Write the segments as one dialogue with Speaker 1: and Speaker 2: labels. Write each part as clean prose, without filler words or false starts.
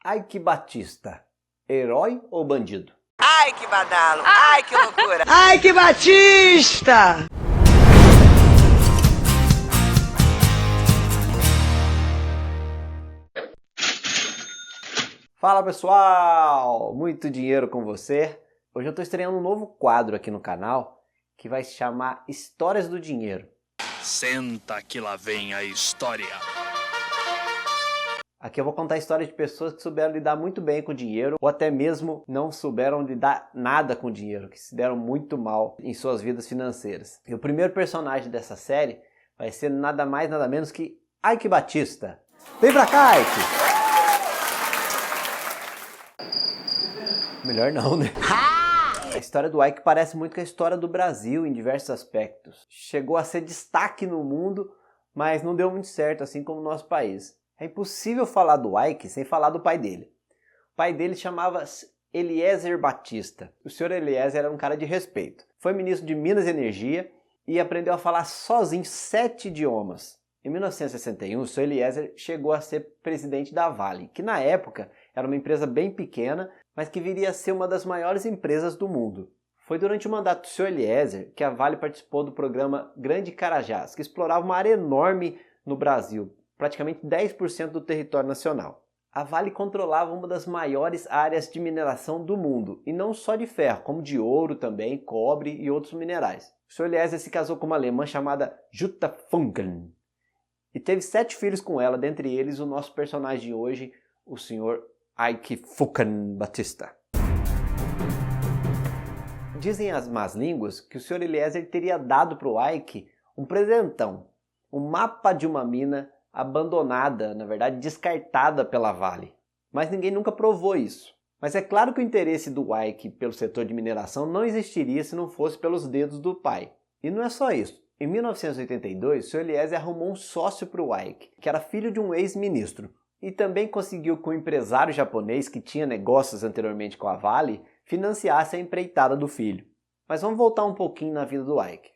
Speaker 1: Ike Batista, herói ou bandido?
Speaker 2: Ai, que badalo! Ai, que loucura!
Speaker 3: Ai, que Batista!
Speaker 1: Fala pessoal, muito dinheiro com você. Hoje eu estou estreando um novo quadro aqui no canal que vai se chamar Histórias do Dinheiro.
Speaker 4: Senta que lá vem a história.
Speaker 1: Aqui eu vou contar histórias de pessoas que souberam lidar muito bem com o dinheiro ou até mesmo não souberam lidar nada com o dinheiro, que se deram muito mal em suas vidas financeiras. E o primeiro personagem dessa série vai ser nada mais nada menos que Ike Batista. Vem pra cá, Ike! Melhor não, né? A história do Ike parece muito com a história do Brasil em diversos aspectos. Chegou a ser destaque no mundo, mas não deu muito certo, assim como no nosso país. É impossível falar do Ike sem falar do pai dele. O pai dele chamava Eliezer Batista. O senhor Eliezer era um cara de respeito. Foi ministro de Minas e Energia e aprendeu a falar sozinho 7 idiomas. Em 1961, o senhor Eliezer chegou a ser presidente da Vale, que na época era uma empresa bem pequena, mas que viria a ser uma das maiores empresas do mundo. Foi durante o mandato do senhor Eliezer que a Vale participou do programa Grande Carajás, que explorava uma área enorme no Brasil, praticamente 10% do território nacional. A Vale controlava uma das maiores áreas de mineração do mundo, e não só de ferro, como de ouro também, cobre e outros minerais. O senhor Eliezer se casou com uma alemã chamada Jutta Funken e teve 7 filhos com ela, dentre eles o nosso personagem de hoje, o senhor Ike Funken Batista. Dizem as más línguas que o senhor Eliezer teria dado para o Ike um presentão, um mapa de uma mina abandonada, na verdade descartada pela Vale. Mas ninguém nunca provou isso. Mas é claro que o interesse do Ike pelo setor de mineração não existiria se não fosse pelos dedos do pai. E não é só isso. Em 1982, o Sr. Eliezer arrumou um sócio para o Ike, que era filho de um ex-ministro. E também conseguiu que um empresário japonês que tinha negócios anteriormente com a Vale financiasse a empreitada do filho. Mas vamos voltar um pouquinho na vida do Ike.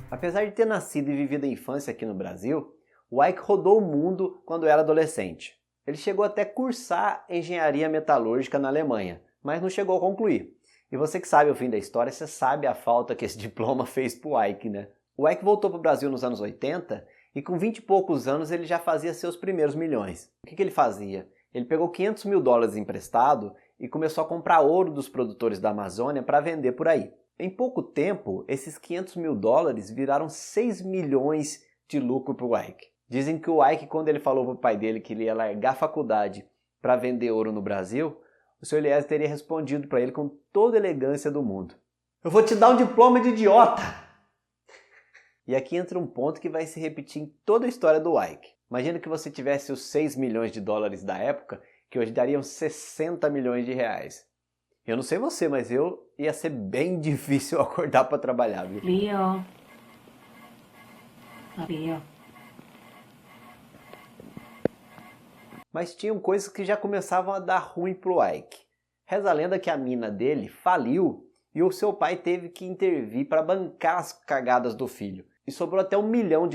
Speaker 1: Apesar de ter nascido e vivido a infância aqui no Brasil, o Ike rodou o mundo quando era adolescente. Ele chegou até cursar engenharia metalúrgica na Alemanha, mas não chegou a concluir. E você que sabe o fim da história, você sabe a falta que esse diploma fez pro Ike, né? O Ike voltou para o Brasil nos anos 80 e com 20 e poucos anos ele já fazia seus primeiros milhões. O que ele fazia? Ele pegou $500 mil emprestado e começou a comprar ouro dos produtores da Amazônia para vender por aí. Em pouco tempo, esses $500 mil viraram 6 milhões de lucro para o Ike. Dizem que o Ike, quando ele falou para o pai dele que ele ia largar a faculdade para vender ouro no Brasil, o Sr. Eliezer teria respondido para ele com toda a elegância do mundo: "Eu vou te dar um diploma de idiota!" E aqui entra um ponto que vai se repetir em toda a história do Ike. Imagina que você tivesse os 6 milhões de dólares da época, que hoje dariam 60 milhões de reais. Eu não sei você, mas ia ser bem difícil acordar para trabalhar, viu?
Speaker 5: Leo.
Speaker 1: Mas tinham coisas que já começavam a dar ruim pro Ike. Reza a lenda que a mina dele faliu e o seu pai teve que intervir para bancar as cagadas do filho. E sobrou até $1 milhão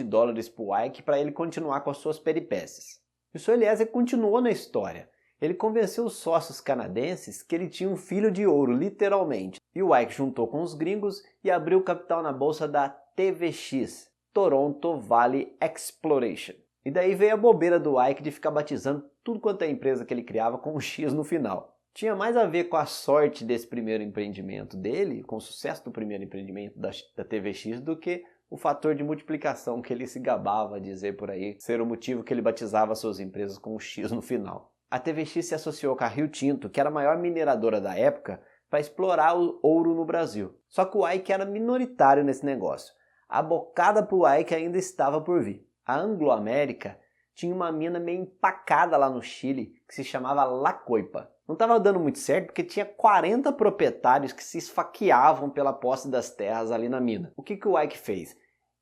Speaker 1: pro Ike para ele continuar com as suas peripécias. E o Sr. Eliezer continuou na história. Ele convenceu os sócios canadenses que ele tinha um filho de ouro, literalmente. E o Ike juntou com os gringos e abriu o capital na bolsa da TVX, Toronto Valley Exploration. E daí veio a bobeira do Ike de ficar batizando tudo quanto é empresa que ele criava com um X no final. Tinha mais a ver com a sorte desse primeiro empreendimento dele, com o sucesso do primeiro empreendimento da TVX, do que o fator de multiplicação que ele se gabava a dizer por aí ser o motivo que ele batizava suas empresas com um X no final. A TVX se associou com a Rio Tinto, que era a maior mineradora da época, para explorar o ouro no Brasil. Só que o Ike era minoritário nesse negócio. A bocada para o Ike ainda estava por vir. A Anglo-América tinha uma mina meio empacada lá no Chile, que se chamava La Coipa. Não estava dando muito certo porque tinha 40 proprietários que se esfaqueavam pela posse das terras ali na mina. O que o Ike fez?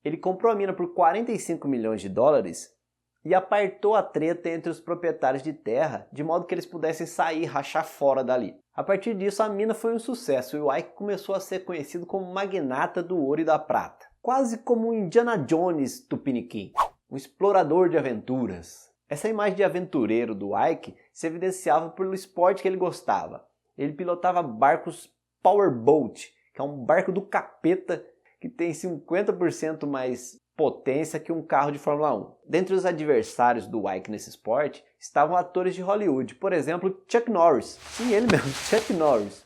Speaker 1: Ele comprou a mina por $45 milhões e apartou a treta entre os proprietários de terra, de modo que eles pudessem sair e rachar fora dali. A partir disso, a mina foi um sucesso e o Ike começou a ser conhecido como magnata do ouro e da prata. Quase como um Indiana Jones tupiniquim, um explorador de aventuras. Essa imagem de aventureiro do Ike se evidenciava pelo esporte que ele gostava. Ele pilotava barcos Powerboat, que é um barco do capeta que tem 50% mais potência que um carro de Fórmula 1. Dentre os adversários do Ike nesse esporte estavam atores de Hollywood, por exemplo, Chuck Norris. Sim, ele mesmo, Chuck Norris.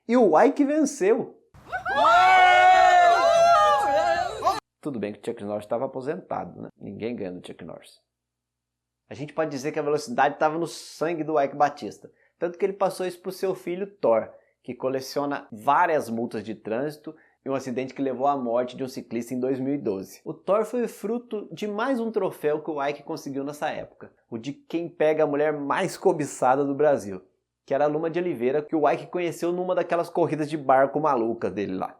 Speaker 1: E o Ike venceu. Tudo bem que o Chuck Norris estava aposentado, né? Ninguém ganha do Chuck Norris. A gente pode dizer que a velocidade estava no sangue do Ike Batista, tanto que ele passou isso para o seu filho Thor, que coleciona várias multas de trânsito e um acidente que levou à morte de um ciclista em 2012. O Thor foi fruto de mais um troféu que o Ike conseguiu nessa época, o de quem pega a mulher mais cobiçada do Brasil, que era a Luma de Oliveira, que o Ike conheceu numa daquelas corridas de barco malucas dele lá.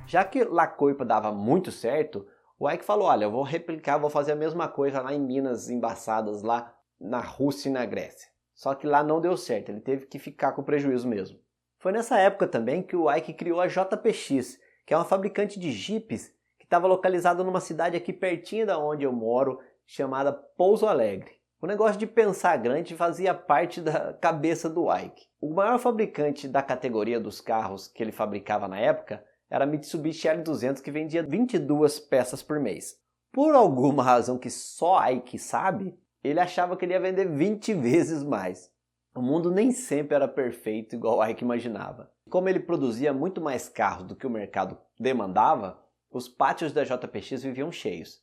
Speaker 1: Já que La Coipa dava muito certo, o Ike falou, olha, eu vou replicar, vou fazer a mesma coisa lá em Minas Embaçadas, lá na Rússia e na Grécia. Só que lá não deu certo, ele teve que ficar com prejuízo mesmo. Foi nessa época também que o Ike criou a JPX, que é uma fabricante de jipes que estava localizada numa cidade aqui pertinho da onde eu moro, chamada Pouso Alegre. O negócio de pensar grande fazia parte da cabeça do Ike. O maior fabricante da categoria dos carros que ele fabricava na época era a Mitsubishi L200, que vendia 22 peças por mês. Por alguma razão que só Ike sabe, ele achava que ele ia vender 20 vezes mais. O mundo nem sempre era perfeito igual o Ike imaginava. Como ele produzia muito mais carros do que o mercado demandava, os pátios da JPX viviam cheios.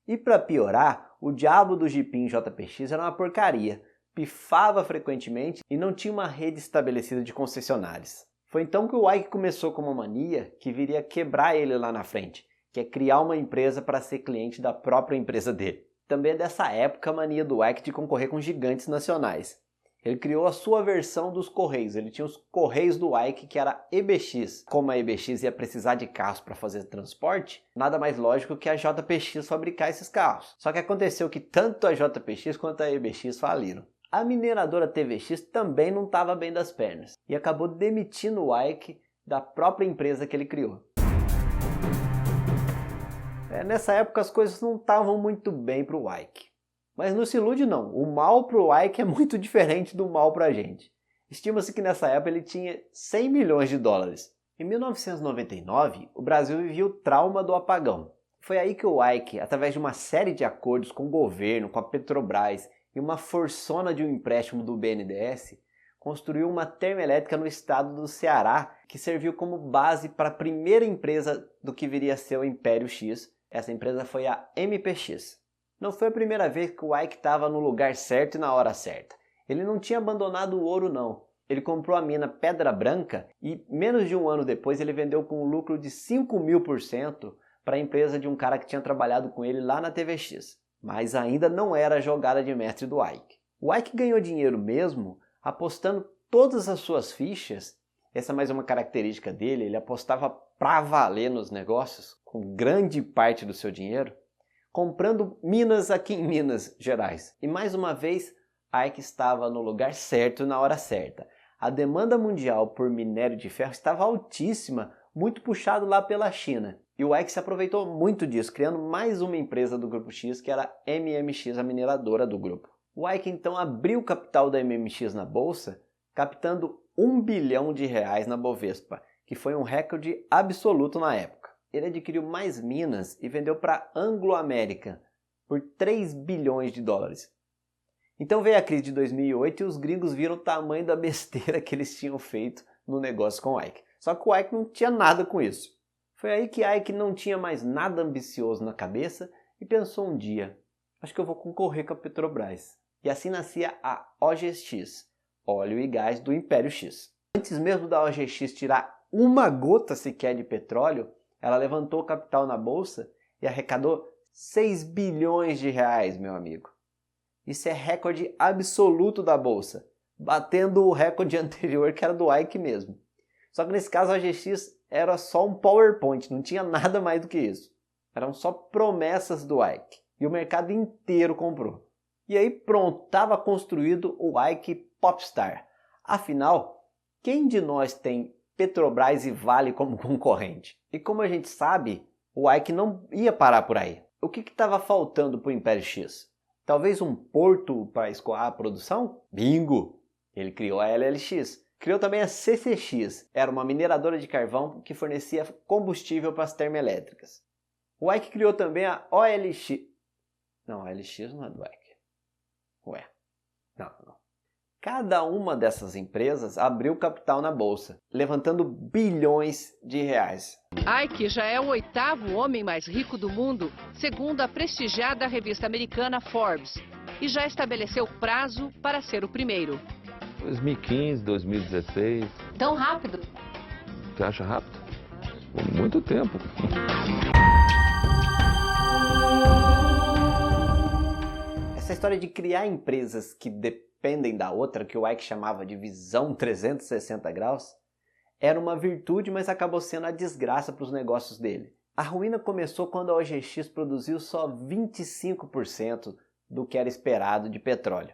Speaker 1: E para piorar, o diabo do jipinho JPX era uma porcaria, pifava frequentemente e não tinha uma rede estabelecida de concessionárias. Foi então que o Ike começou com uma mania que viria quebrar ele lá na frente, que é criar uma empresa para ser cliente da própria empresa dele. Também é dessa época a mania do Ike de concorrer com gigantes nacionais. Ele criou a sua versão dos Correios, ele tinha os Correios do Ike, que era EBX. Como a EBX ia precisar de carros para fazer transporte, nada mais lógico que a JPX fabricar esses carros. Só que aconteceu que tanto a JPX quanto a EBX faliram. A mineradora TVX também não estava bem das pernas e acabou demitindo o Ike da própria empresa que ele criou. Nessa época as coisas não estavam muito bem para o Ike. Mas não se ilude não, o mal para o Ike é muito diferente do mal para a gente. Estima-se que nessa época ele tinha 100 milhões de dólares. Em 1999, o Brasil vivia o trauma do apagão. Foi aí que o Ike, através de uma série de acordos com o governo, com a Petrobras e uma forçona de um empréstimo do BNDES, construiu uma termoelétrica no estado do Ceará, que serviu como base para a primeira empresa do que viria a ser o Império X. Essa empresa foi a MPX. Não foi a primeira vez que o Ike estava no lugar certo e na hora certa. Ele não tinha abandonado o ouro não. Ele comprou a mina Pedra Branca e menos de um ano depois ele vendeu com um lucro de 5.000% para a empresa de um cara que tinha trabalhado com ele lá na TVX. Mas ainda não era a jogada de mestre do Ike. O Ike ganhou dinheiro mesmo apostando todas as suas fichas. Essa é mais uma característica dele, ele apostava pra valer nos negócios, com grande parte do seu dinheiro, comprando minas aqui em Minas Gerais. E mais uma vez, Ike estava no lugar certo na hora certa. A demanda mundial por minério de ferro estava altíssima, muito puxado lá pela China. E o Ike se aproveitou muito disso, criando mais uma empresa do Grupo X, que era a MMX, a mineradora do grupo. O Ike então abriu o capital da MMX na bolsa, captando R$1 bilhão na Bovespa, que foi um recorde absoluto na época. Ele adquiriu mais minas e vendeu para a Anglo American por 3 bilhões de dólares. Então veio a crise de 2008 e os gringos viram o tamanho da besteira que eles tinham feito no negócio com o Ike. Só que o Ike não tinha nada com isso. Foi aí que Ike não tinha mais nada ambicioso na cabeça e pensou um dia, acho que eu vou concorrer com a Petrobras. E assim nascia a OGX, óleo e gás do Império X. Antes mesmo da OGX tirar uma gota sequer de petróleo, ela levantou o capital na bolsa e arrecadou 6 bilhões de reais, meu amigo. Isso é recorde absoluto da bolsa, batendo o recorde anterior que era do Ike mesmo. Só que nesse caso a OGX era só um PowerPoint, não tinha nada mais do que isso. Eram só promessas do Ike e o mercado inteiro comprou. E aí pronto, estava construído o Ike Popstar. Afinal, quem de nós tem Petrobras e Vale como concorrente? E como a gente sabe, o Ike não ia parar por aí. O que estava faltando para o Império X? Talvez um porto para escoar a produção? Bingo! Ele criou a LLX. Criou também a CCX, era uma mineradora de carvão que fornecia combustível para as termoelétricas. O Ike criou também a OLX. Não, a OLX não é do Ike. Ué, não. Cada uma dessas empresas abriu capital na bolsa, levantando bilhões de reais.
Speaker 5: Ike já é o 8º homem mais rico do mundo, segundo a prestigiada revista americana Forbes, e já estabeleceu prazo para ser o primeiro.
Speaker 6: 2015, 2016.
Speaker 5: Tão rápido?
Speaker 6: Você acha rápido? Por muito tempo.
Speaker 1: Essa história de criar empresas que dependem da outra, que o Ike chamava de visão 360 graus, era uma virtude, mas acabou sendo a desgraça para os negócios dele. A ruína começou quando a OGX produziu só 25% do que era esperado de petróleo.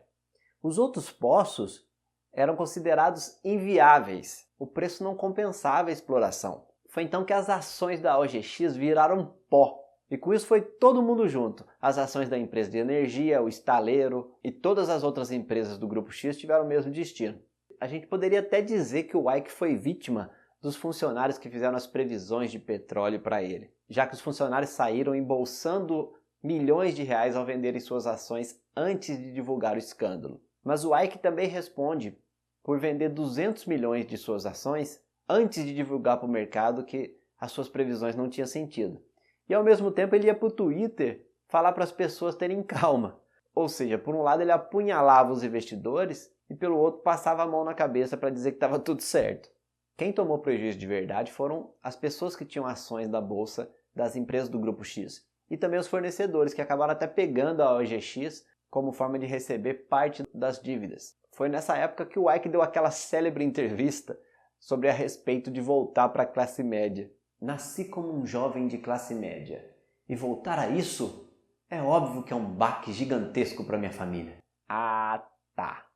Speaker 1: Os outros poços eram considerados inviáveis. O preço não compensava a exploração. Foi então que as ações da OGX viraram pó. E com isso foi todo mundo junto. As ações da empresa de energia, o estaleiro e todas as outras empresas do Grupo X tiveram o mesmo destino. A gente poderia até dizer que o Ike foi vítima dos funcionários que fizeram as previsões de petróleo para ele, já que os funcionários saíram embolsando milhões de reais ao venderem suas ações antes de divulgar o escândalo. Mas o Ike também responde por vender 200 milhões de suas ações antes de divulgar para o mercado que as suas previsões não tinham sentido. E ao mesmo tempo ele ia para o Twitter falar para as pessoas terem calma. Ou seja, por um lado ele apunhalava os investidores e pelo outro passava a mão na cabeça para dizer que estava tudo certo. Quem tomou prejuízo de verdade foram as pessoas que tinham ações da bolsa das empresas do Grupo X e também os fornecedores que acabaram até pegando a OGX como forma de receber parte das dívidas. Foi nessa época que o Ike deu aquela célebre entrevista sobre a respeito de voltar para a classe média. Nasci como um jovem de classe média e voltar a isso é óbvio que é um baque gigantesco para minha família. Ah, tá.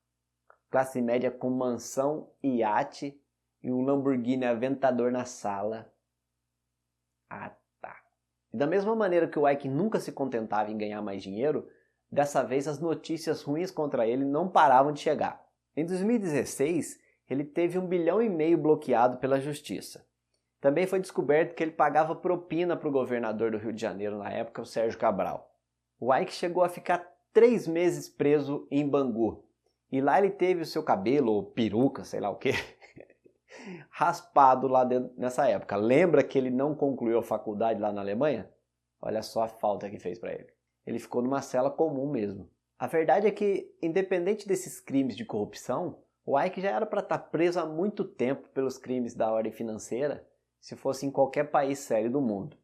Speaker 1: Classe média com mansão, iate e um Lamborghini Aventador na sala. Ah, tá. E da mesma maneira que o Ike nunca se contentava em ganhar mais dinheiro, dessa vez as notícias ruins contra ele não paravam de chegar. Em 2016, ele teve 1,5 bilhão bloqueado pela justiça. Também foi descoberto que ele pagava propina para o governador do Rio de Janeiro na época, o Sérgio Cabral. O Ike chegou a ficar 3 meses preso em Bangu. E lá ele teve o seu cabelo, ou peruca, sei lá o que, raspado lá dentro, nessa época. Lembra que ele não concluiu a faculdade lá na Alemanha? Olha só a falta que fez para ele. Ele ficou numa cela comum mesmo. A verdade é que, independente desses crimes de corrupção, o Ike já era para estar preso há muito tempo pelos crimes da ordem financeira, se fosse em qualquer país sério do mundo.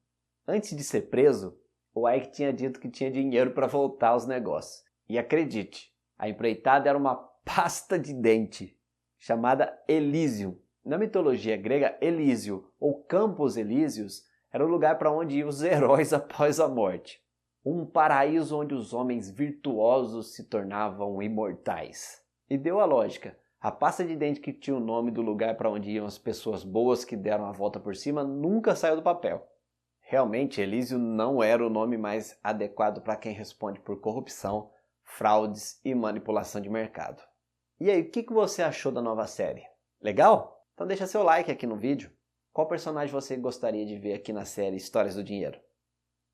Speaker 1: Antes de ser preso, o Ike tinha dito que tinha dinheiro para voltar aos negócios. E acredite, a empreitada era uma pasta de dente, chamada Elysium. Na mitologia grega, Elísio, ou Campos Elíseos, era o lugar para onde iam os heróis após a morte. Um paraíso onde os homens virtuosos se tornavam imortais. E deu a lógica. A pasta de dente que tinha o nome do lugar para onde iam as pessoas boas que deram a volta por cima nunca saiu do papel. Realmente, Elísio não era o nome mais adequado para quem responde por corrupção, fraudes e manipulação de mercado. E aí, o que você achou da nova série? Legal? Então deixa seu like aqui no vídeo. Qual personagem você gostaria de ver aqui na série Histórias do Dinheiro?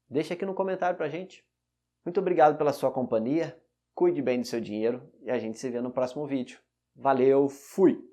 Speaker 1: Deixa aqui no comentário pra gente. Muito obrigado pela sua companhia, cuide bem do seu dinheiro e a gente se vê no próximo vídeo. Valeu, fui!